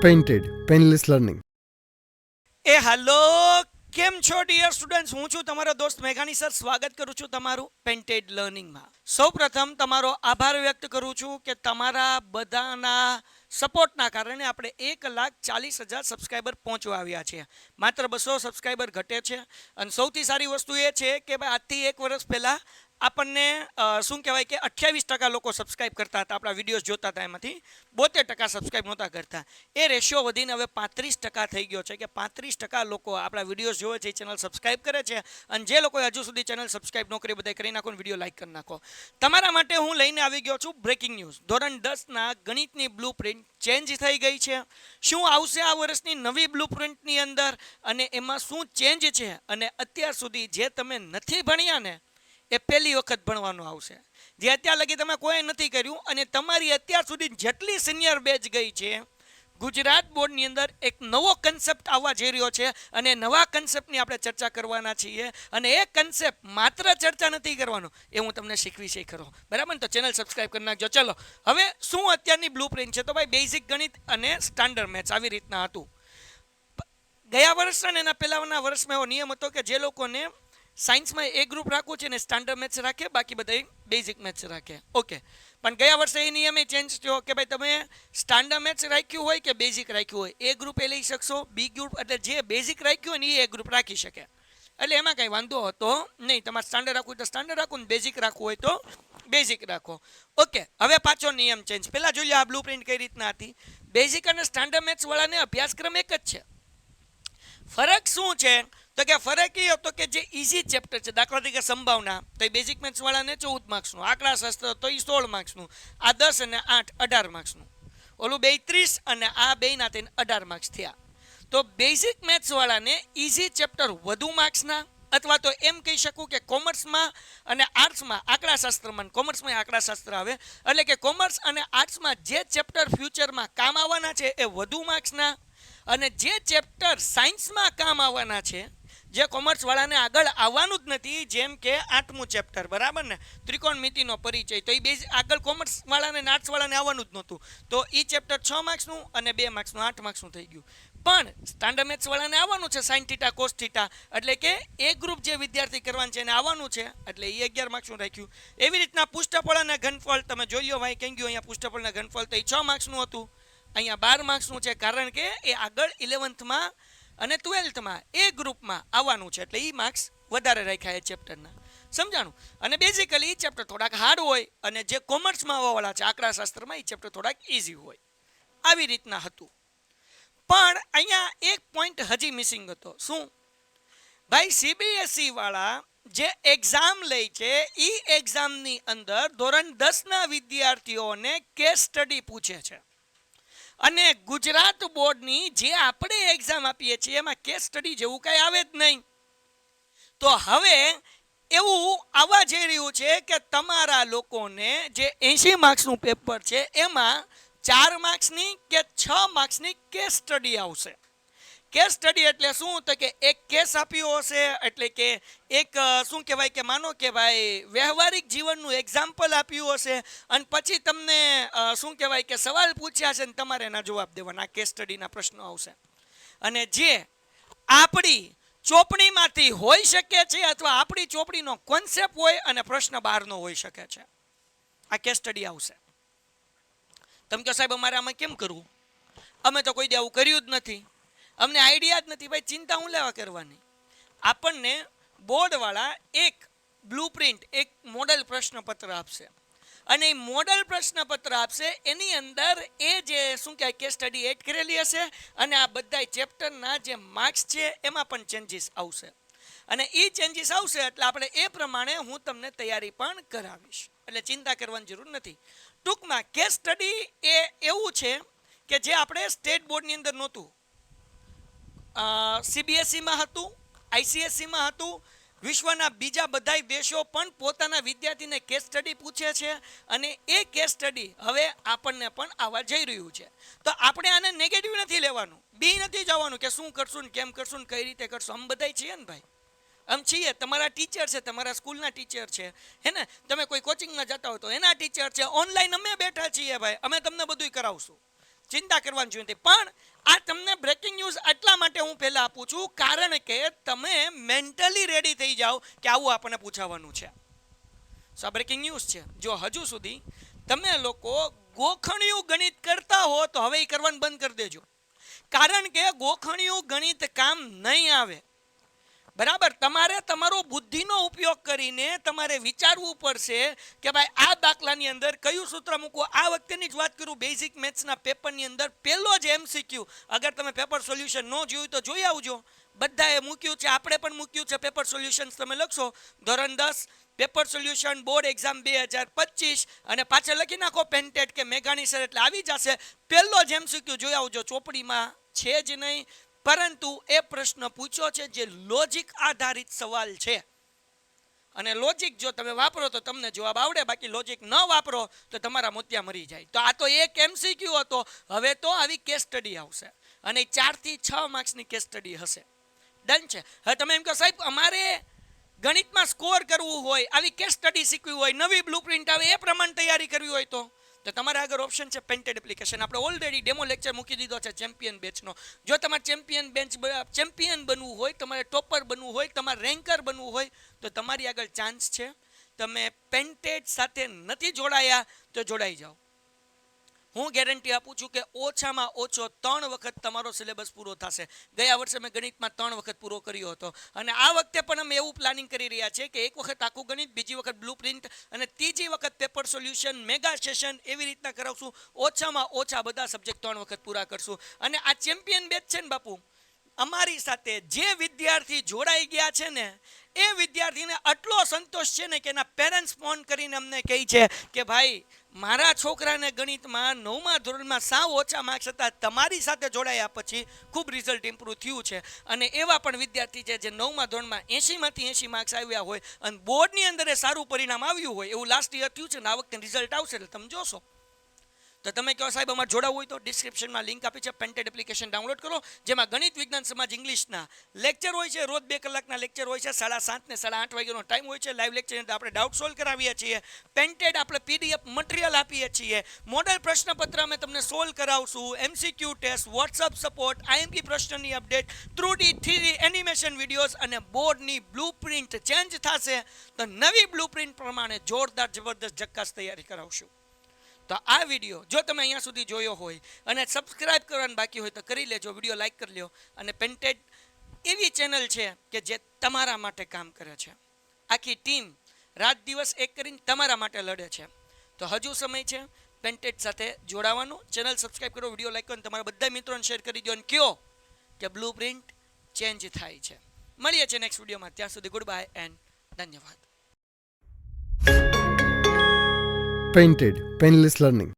Painted, Painless Learning. એ હાલો, કેમ છો dear students? હું છું તમારો દોસ્ત મેઘાણી સર. સ્વાગત કરું છું તમારું પેન્ટેડ લર્નિંગમાં. સૌપ્રથમ તમારો આભાર વ્યક્ત કરું છું કે તમારા બધાના સપોર્ટના કારણે આપણે 1,40,000 સબસ્ક્રાઈબર પહોંચવા આવ્યા છીએ. માત્ર 200 સબસ્ક્રાઈબર ઘટે છે. અને સૌથી સારી વસ્તુ એ છે કે ભાઈ આજથી 1 વર્ષ પહેલાં આપણને શું કહેવાય કે 28% લોકો સબસ્ક્રાઈબ કરતા હતા, આપણા વિડીયોઝ જોતા હતા, એમાંથી 72% સબસ્ક્રાઈબ નહોતા કરતા. એ રેશિયો વધીને હવે 35% થઈ ગયો છે કે 35% લોકો આપણા વિડીયોઝ જોવે છે, ચેનલ સબસ્ક્રાઈબ કરે છે. અને જે લોકોએ હજુ સુધી ચેનલ સબસ્ક્રાઈબ ન કરી, બધા કરી નાખો, વિડીયો લાઈક કરી નાખો. તમારા માટે હું લઈને આવી ગયો છું બ્રેકિંગ ન્યૂઝ. ધોરણ 10ના ગણિતની બ્લુ પ્રિન્ટ ચેન્જ થઈ ગઈ છે. શું આવશે આ વર્ષની નવી બ્લુ પ્રિન્ટની અંદર અને એમાં શું ચેન્જ છે, અને અત્યાર સુધી જે તમે નથી ભણ્યા ને એ પહેલી વખત ભણવાનું આવશે. જે અત્યાર લગી તમે કોઈ નથી કર્યું, અને તમારી અત્યાર સુધી જેટલી સિનિયર બેચ ગઈ છે, ગુજરાત બોર્ડની અંદર એક નવો કન્સેપ્ટ આવવા જઈ રહ્યો છે. અને નવા કન્સેપ્ટની આપણે ચર્ચા કરવાના છીએ. અને એ કન્સેપ્ટ માત્ર ચર્ચા નથી કરવાનો, એ હું તમને શીખવી છે ખરો. બરાબર ને? તો ચેનલ સબસ્ક્રાઈબ કરી નાખજો. ચલો, હવે શું અત્યારની બ્લુ પ્રિન્ટ છે? તો ભાઈ બેઝિક ગણિત અને સ્ટાન્ડર્ડ મેથ્સ આવી રીતના હતું. ગયા વર્ષ અને એના પહેલાના વર્ષમાં એવો નિયમ હતો કે જે લોકોને સાયન્સમાં એ ગ્રુપ રાખવું છે ને સ્ટાન્ડર્ડ મેથ્સ રાખે, બાકી બધા બેઝિક મેથ્સ રાખે. ઓકે, પણ ગયા વર્ષે એ નિયમે ચેન્જ થયો કે ભાઈ તમે સ્ટાન્ડર્ડ મેથ્સ રાખ્યું હોય કે બેઝિક રાખ્યું હોય, એ ગ્રુપ એ લઈ શકશો. બી ગ્રુપ એટલે જે બેઝિક રાખ્યું હોય ને એ ગ્રુપ રાખી શકે. એટલે એમાં કંઈ વાંધો હતો નહીં. તમારે સ્ટાન્ડર્ડ રાખવું હોય તો સ્ટાન્ડર્ડ રાખો, ને બેઝિક રાખવું હોય તો બેઝિક રાખો. ઓકે, હવે પાછો નિયમ ચેન્જ. પહેલાં જોઈ લો આ બ્લુ પ્રિન્ટ કઈ રીતના હતી. બેઝિક અને સ્ટાન્ડર્ડ મેથ્સ વાળાને અભ્યાસક્રમ એક જ છે. ફરક શું છે? તો કે ફરક એ હતો કે જે ઇઝી ચેપ્ટર છે, દાખલા તરીકે સંભાવના, તો એ બેઝિક મેથ્સ વાળાને 14 માર્ક્સનું, આંકડાશાસ્ત્ર તો એ 16 માર્ક્સનું, આ 10 અને 8 18 માર્ક્સનું, ઓલું 2 30 અને આ બેના થઈને 18 માર્ક્સ થયા. તો બેઝિક મેથ્સ વાળાને ઇઝી ચેપ્ટર વધુ માર્ક્સના, અથવા તો એમ કહી શકું કે કોમર્સમાં અને આર્ટ્સમાં, આંકડાશાસ્ત્રમાં કોમર્સમાં આંકડાશાસ્ત્ર આવે, એટલે કે કોમર્સ અને આર્ટ્સમાં જે ચેપ્ટર ફ્યુચરમાં કામ આવવાના છે એ વધુ માર્ક્સના, અને જે ચેપ્ટર સાયન્સમાં કામ આવવાના છે, જે કોમર્સ વાળાને આગળ આવવાનું જ નથી, જેમ કે 8મું ચેપ્ટર, બરાબર ને, ત્રિકોણમિતિનો પરિચય, તો એ બેઝ આગળ કોમર્સ વાળાને આર્ટ્સ વાળાને આવવાનું જ નહોતું. તો એ ચેપ્ટર 6 માર્ક્સનું અને 2 માર્ક્સનું 8 માર્ક્સનું થઈ ગયું. પણ સ્ટાન્ડર્ડ મેથ્સ વાળાને આવવાનું છે સાઇન થીટા કોસ થીટા, એટલે કે એ ગ્રુપ જે વિદ્યાર્થી કરવાનું છે એને આવવાનું છે, એટલે એ 11 માર્ક્સનું રાખ્યું. એવી રીતના પુષ્ઠફળ અને ઘનફળ તમે જોઈ લો. ભાઈ કઈ ગયું અહીંયા પુષ્ઠફળ અને ઘનફળ, તો એ 6 માર્ક્સનું હતું, અહીંયા 12 માર્ક્સનું છે, કારણ કે એ આગળ 11થમાં અને 12થમાં એ ગ્રુપમાં આવવાનું છે, એટલે એ માર્ક્સ વધારે રાખ્યા એ ચેપ્ટરના. સમજાણું? અને બેઝિકલી એ ચેપ્ટર થોડાક હાર્ડ હોય, અને જે કોમર્સમાં આવવાવાળા છે આંકડાશાસ્ત્રમાં, એ ચેપ્ટર થોડાક ઇઝી હોય. આવી રીતના હતું. પણ અહીંયા એક પોઈન્ટ હજી મિસિંગ હતો. શું? ભાઈ સીબીએસઈ વાળા જે એક્ઝામ લે છે, એ એક્ઝામની અંદર ધોરણ 10ના વિદ્યાર્થીઓને કેસ સ્ટડી પૂછે છે. અને ગુજરાત બોર્ડની જે આપણે એક્ઝામ આપીએ છીએ એમાં કેસ સ્ટડી જેવું કંઈ આવે જ નહીં. તો હવે એવું આવવા જઈ રહ્યું છે કે તમારા લોકોને જે 80 માર્ક્સનું પેપર છે એમાં 4 માર્ક્સની કે 6 માર્ક્સની કેસ સ્ટડી આવશે. કેસ સ્ટડી એટલે શું? તો કે એક કેસ આપ્યો હશે, એટલે કે એક શું કહેવાય કે માનો કે ભાઈ વ્યવહારિક જીવનનું એક્ઝામ્પલ આપ્યું હશે, અને પછી તમને શું કહેવાય કે સવાલ પૂછ્યા છે, ને તમારે એના જવાબ દેવાના. કેસ સ્ટડીના પ્રશ્નો આવશે, અને જે આપણી ચોપડીમાંથી હોઈ શકે છે, અથવા આપણી ચોપડીનો કોન્સેપ્ટ હોય અને પ્રશ્ન બહારનો હોઈ શકે છે. આ કેસ સ્ટડી આવશે. તમે કહો સાહેબ અમારે આમાં કેમ કરવું? અમે તો કોઈ દે આવું કર્યું જ નથી, અમને આઈડિયા જ નથી. ભાઈ ચિંતા હું લેવા કરવાની? આપણને બોર્ડવાળા એક બ્લુ પ્રિન્ટ, એક મોડલ પ્રશ્નપત્ર આપશે, અને એ મોડલ પ્રશ્નપત્ર આપશે, એની અંદર એ જે શું કહેવાય કેસ સ્ટડી એડ કરેલી હશે, અને આ બધા ચેપ્ટરના જે માર્ક્સ છે એમાં પણ ચેન્જીસ આવશે. અને એ ચેન્જીસ આવશે એટલે આપણે એ પ્રમાણે હું તમને તૈયારી પણ કરાવીશ, એટલે ચિંતા કરવાની જરૂર નથી. ટૂંકમાં કેસ સ્ટડી એ એવું છે કે જે આપણે સ્ટેટ બોર્ડની અંદર નહોતું, સીબીએસઈમાં હતું, આઈસીએસસીમાં હતું. વિશ્વના બીજા બધા દેશો પણ પોતાના વિદ્યાર્થીને કેસ સ્ટડી પૂછે છે, અને એ કેસ સ્ટડી હવે આપણને પણ આવવા જઈ રહ્યું છે. તો આપણે આને નેગેટિવ નથી લેવાનું, બી નથી જવાનું કે શું કરશું ને કેમ કરશું ને કઈ રીતે કરશું. આમ બધા છીએ ને ભાઈ, આમ છીએ. તમારા ટીચર છે, તમારા સ્કૂલના ટીચર છે, હે ને? તમે કોઈ કોચિંગમાં જતા હો તો એના ટીચર છે. ઓનલાઈન અમે બેઠા છીએ ભાઈ, અમે તમને બધું કરાવશું. ચિંતા કરવાની જોઈએ નથી. પણ આ તમને બ્રેકિંગ ન્યૂઝ એટલા માટે હું પહેલા આપું છું કારણ કે તમે મેન્ટલી રેડી થઈ જાઓ કે આવું આપણને પૂછાવાનું છે. સો આ બ્રેકિંગ ન્યૂઝ છે. જો હજુ સુધી તમે લોકો ગોખણિયું ગણિત કરતા હો તો હવે એ કરવાનું બંધ કરી દેજો, કારણ કે ગોખણિયું ગણિત કામ નહીં આવે. બરાબર, તમારે તમારો બુદ્ધિનો ઉપયોગ કરીને તમારે વિચારવું પડશે કે ભાઈ આ દાખલાની અંદર કયું સૂત્ર મૂકવું. આ વખતેની જ વાત કરું, બેઝિક મેથ્સના પેપરની અંદર પહેલો જ MCQ, અગર તમે પેપર સોલ્યુશન ન જોયું તો જોઈ આવજો. બધાએ મૂક્યું છે, આપણે પણ મૂક્યું છે પેપર સોલ્યુશન્સ. તમે લખશો ધોરણ 10 પેપર સોલ્યુશન બોર્ડ એક્ઝામ 2025 અને પાછળ લખી નાખો પેન્ટેડ કે મેઘાણી સર એટલે આવી જશે. પહેલો જ MCQ જોઈ આવજો. ચોપડીમાં છે જ નહીં, પરંતુ એ પ્રશ્ન પૂછ્યો છે જે લોજિક આધારિત સવાલ છે, અને લોજિક જો તમે વાપરો તો તમને જવાબ આવડે, બાકી લોજિક ન વાપરો તો તમારા મોતિયા મરી જાય. તો આ તો એક MCQ હતો. હવે તો આવી કેસ સ્ટડી આવશે અને 4 થી 6 માર્ક્સની કેસ સ્ટડી હશે. ડન છે. હવે તમે એમ કહો સાહેબ અમારે ગણિતમાં સ્કોર કરવું હોય, આવી કેસ સ્ટડી શીખવી હોય, નવી બ્લુપ્રિન્ટ આવે એ પ્રમાણે તૈયારી કરવી હોય તો તમારે આગળ ઓપ્શન છે પેન્ટેડ એપ્લિકેશન. આપણે ઓલરેડી ડેમો લેક્ચર મૂકી દીધો છે ચેમ્પિયન બેચનો. જો તમારે ચેમ્પિયન બનવું હોય, તમારે ટોપર બનવું હોય, તમારે રેન્કર બનવું હોય તો તમારી આગળ ચાન્સ છે. તમે પેન્ટેડ સાથે નથી જોડાયા તો જોડાઈ જાઓ. હું ગેરંટી આપું છું કે ઓછામાં ઓછો 3 વખત તમારો સિલેબસ પૂરો થશે. ગયા વર્ષે મેં ગણિતમાં 3 વખત પૂરો કર્યો હતો અને આ વખતે પણ અમે એવું પ્લાનિંગ કરી રહ્યા છીએ કે એક વખત આખું ગણિત, બીજી વખત બ્લુપ્રિન્ટ અને ત્રીજી વખત પેપર સોલ્યુશન મેગા સેશન એવી રીતના કરાવશું. ઓછામાં ઓછા બધા સબ્જેક્ટ 3 વખત પૂરા કરશું. અને આ ચેમ્પિયન બેચ છે ને બાપુ, અમારી સાથે જે વિદ્યાર્થી જોડાઈ ગયા છે ને એ વિદ્યાર્થીને આટલો સંતોષ છે ને કે એના પેરેન્ટ્સ ફોન કરીને અમને કહે છે કે ભાઈ મારા છોકરાને ગણિતમાં 9મા ધોરણમાં સાવ ઓછા માર્ક્સ હતા, તમારી સાથે જોડાયા પછી ખૂબ રિઝલ્ટ ઇમ્પ્રૂવ થયું છે. અને એવા પણ વિદ્યાર્થી છે જે 9મા ધોરણમાં 80માંથી 80 માર્ક્સ આવ્યા હોય અને બોર્ડની અંદર એ સારું પરિણામ આવ્યું હોય. એવું લાસ્ટ યર થયું છે ને આ વખતે રિઝલ્ટ આવશે એટલે તમે જોશો. તો તમે કહો સાહેબ અમારે જોડાવવું હોય તો ડિસ્ક્રિપ્શનમાં લિંક આપી છે, પેન્ટેડ એપ્લિકેશન ડાઉનલોડ કરો, જેમાં ગણિત, વિજ્ઞાન, સમાજ, ઇંગ્લિશના લેક્ચર હોય છે. રોજ 2 કલાકના લેક્ચર હોય છે. 7:30 ને 8:30 વાગ્યાનો ટાઈમ હોય છે. લાઈવ લેક્ચરની અંદર આપણે ડાઉટ સોલ્વ કરાવીએ છીએ. પેન્ટેડ આપણે PDF મટીરિયલ આપીએ છીએ. મોડલ પ્રશ્નપત્ર અમે તમને સોલ્વ કરાવશું. MCQ test, WhatsApp support, IMP પ્રશ્નની update, 3D, 3D animation videos અને બોર્ડની બ્લુપ્રિન્ટ ચેન્જ થશે તો નવી બ્લુપ્રિન્ટ પ્રમાણે જોરદાર જબરદસ્ત જક્કાસ તૈયારી કરાવશું. તો આ વિડીયો જો તમે અહીંયા સુધી જોયો હોય અને સબસ્ક્રાઇબ કરવાનું બાકી હોય તો કરી લેજો, વિડીયો લાઈક કરી લો. અને પેન્ટેડ એવી ચેનલ છે કે જે તમારા માટે કામ કરે છે. આખી ટીમ રાત દિવસ એક કરીને તમારા માટે લડે છે. તો હજુ સમય છે પેન્ટેડ સાથે જોડાવાનો. ચેનલ સબસ્ક્રાઇબ કરો, વિડીયો લાઈક કરો અને તમારા બધા મિત્રોને શેર કરી દો અને કહો કે બ્લુપ્રિન્ટ ચેન્જ થાય છે. મળીએ છીએ નેક્સ્ટ વિડીયોમાં. ત્યાં સુધી ગુડ બાય એન્ડ ધન્યવાદ. Painted, Painless Learning.